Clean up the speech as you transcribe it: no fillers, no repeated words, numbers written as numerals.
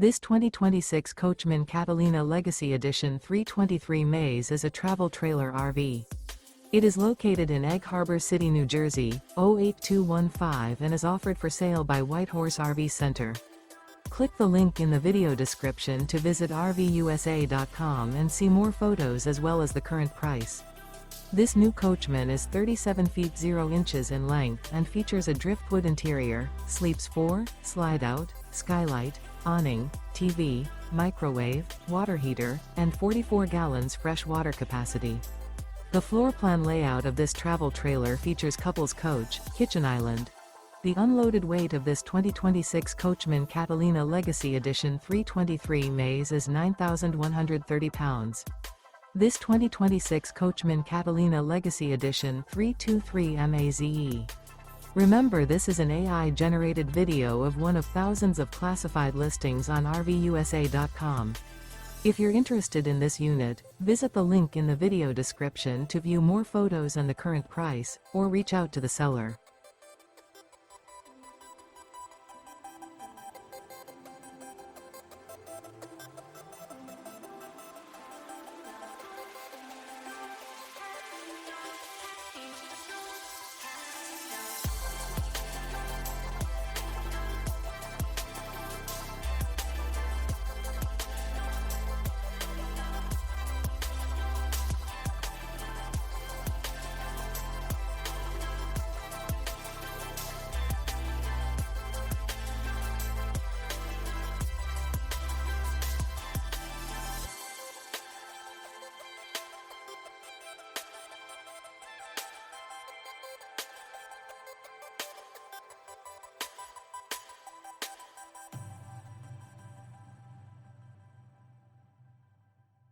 This 2026 Coachmen Catalina Legacy Edition 323 Maze is a travel trailer RV. It is located in Egg Harbor City, New Jersey, 08215 and is offered for sale by Whitehorse RV Center. Click the link in the video description to visit RVUSA.com and see more photos as well as the current price. This new Coachmen is 37 feet 0 inches in length and features a driftwood interior, sleeps 4, Slideout, Skylight, Awning, TV, microwave, water heater, and 44 gallons fresh water capacity. The floor plan layout of this travel trailer features couples coach, kitchen island. The unloaded weight of this 2026 Coachmen Catalina Legacy Edition 323 Maze is 9,130 pounds. This 2026 Coachmen Catalina Legacy Edition 323 Maze. Remember, this is an AI-generated video of one of thousands of classified listings on RVUSA.com. If you're interested in this unit, visit the link in the video description to view more photos and the current price, or reach out to the seller.